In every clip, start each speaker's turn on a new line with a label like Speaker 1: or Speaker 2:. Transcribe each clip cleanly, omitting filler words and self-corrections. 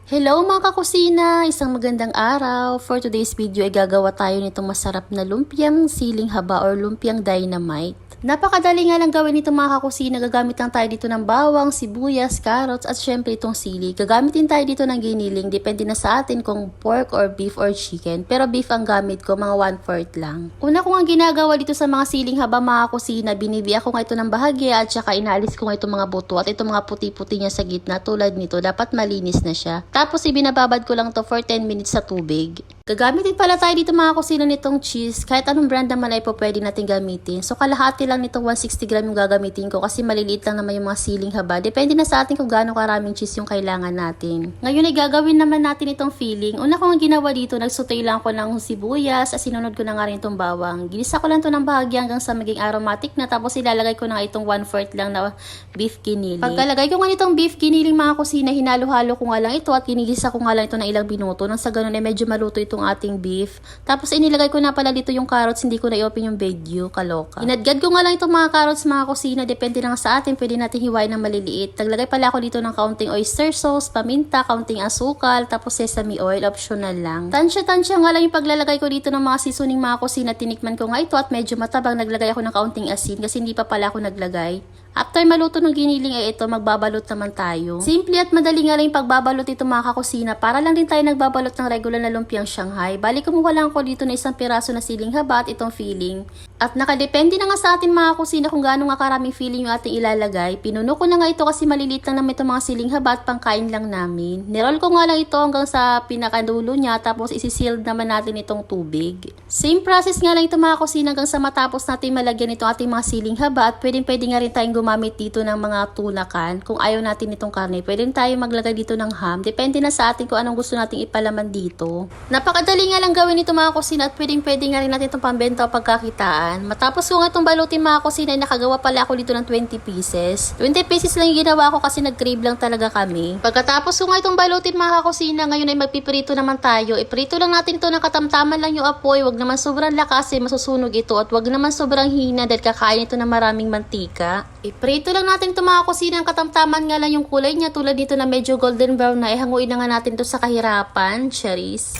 Speaker 1: Hello mga kakusina! Isang magandang araw. For today's video ay gagawa tayo nitong masarap na lumpiang siling haba or lumpiang dynamite. Napakadali nga lang gawin nito mga kakusina. Gagamit lang tayo dito ng bawang, sibuyas, carrots at syempre itong sili. Gagamit din tayo dito ng giniling. Depende na sa atin kung pork or beef or chicken. Pero beef ang gamit ko, mga 1/4 lang. Una ko nga ginagawa dito sa mga siling haba mga kakusina, binibiya ko nga ito ng bahagya at saka inaalis ko nga itong mga buto at itong mga puti-puti niya sa gitna tulad nito. Dapat malinis na siya. Tapos ibinababad ko lang to for 10 minutes sa tubig. Gagamit din pala tayo dito mga kusina nitong cheese. Kahit anong brand naman ay po pwede natin gamitin. So kalahati lang nitong 160 gram yung gagamitin ko kasi maliliit lang naman yung mga siling haba. Depende na sa atin kung gaano karaming cheese yung kailangan natin. Ngayon ay gagawin naman natin itong filling. Una ko nga ginawa dito, nagsutay lang ko ng sibuyas at sinunod ko na nga rin itong bawang. Ginisa ko lang to ng bahagya hanggang sa maging aromatic na, tapos ilalagay ko na nga itong 1/4 lang na beef giniling. Pagkalagay ko nga nitong beef giniling mga kusina, hinalo-halo ko nga lang ito at ginigisa ko nga lang ito ng ilang minuto nang sa ganun ay medyo maluto itong ating beef. Tapos inilagay ko na pala dito yung carrots, hindi ko na i-open yung video, kaloka. Inadgad ko nga lang itong mga carrots mga kusina, depende lang sa atin, pwede natin hiwain ng maliliit. Naglagay pala ako dito ng kaunting oyster sauce, paminta, kaunting asukal, tapos sesame oil, optional lang. Tansya-tansya nga lang yung paglalagay ko dito ng mga seasoning mga kusina, tinikman ko nga ito at medyo matabang, naglagay ako ng kaunting asin kasi hindi pa pala ako naglagay. After maluto ng giniling ay ito, magbabalot naman tayo. Simple at madali nga lang yung pagbabalot ito mga kakusina. Para lang din tayo nagbabalot ng regular na lumpiang Shanghai. Bali kumuha lang ko dito na isang piraso na siling haba at itong filling. At nakadepende na nga sa atin mga kusina kung gaano nga karaming filling yung ating ilalagay. Pinuno ko na nga ito kasi maliliit lang naman itong mga siling haba at pangkain lang namin. Niroll ko nga lang ito hanggang sa pinakadulo niya, tapos isisealed naman natin itong tubig. Same process nga lang ito mga kusina hanggang sa matapos natin malagyan itong ating mga siling haba at pwede nga rin tayong gumamit dito ng mga tuna can. Kung ayaw natin itong karne, pwede tayo maglagay dito ng ham. Depende na sa atin kung anong gusto nating ipalaman dito. Napakadali nga lang gawin ito mga kusina at pwede nga rin natin itong pambenta o pagkakitaan. Matapos ko nga itong balutin mga kusina, nakagawa pala ako dito ng 20 pieces. 20 pieces lang yung ginawa ko kasi nag-crave lang talaga kami. Pagkatapos ko nga itong balutin mga kusina, ngayon ay magpiprito naman tayo. Iprito lang natin ito ng katamtaman lang yung apoy. Wag naman sobrang lakas, masusunog ito, at wag naman sobrang hina dahil kakain ito ng maraming mantika. Iprito lang natin ito mga kusina, ang katamtaman nga lang yung kulay niya, tulad dito na medyo golden brown na, hanguin na nga natin ito sa kahirapan. Cherries.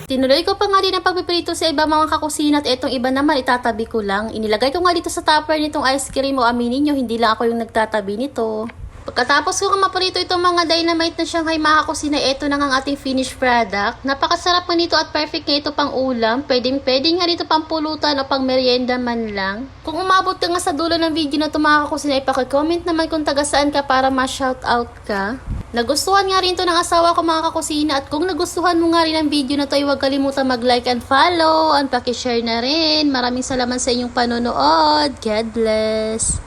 Speaker 1: Tinuloy ko pa nga din ang pagpiprito sa iba mga kakusina at etong iba naman itatabi ko lang. Inilagay ko nga dito sa tupper nitong ice cream, o aminin nyo, hindi lang ako yung nagtatabi nito. Pagkatapos ko maprito itong mga dynamite na Shanghai mga kakusina, eto na nga ang ating finished product. Napakasarap nga nito at perfect nga ito pang ulam. Pwede nga dito pang pulutan o pang merienda man lang. Kung umabot ka nga sa dulo ng video na ito mga kakusina, ipaki-comment naman kung taga saan ka para ma-shoutout ka. Nagustuhan nga rin to ng asawa ko mga kakusina, at kung nagustuhan mo nga rin ang video na to, huwag kalimutan mag-like and follow, at paki-share na rin. Maraming salamat sa inyong panonood. God bless!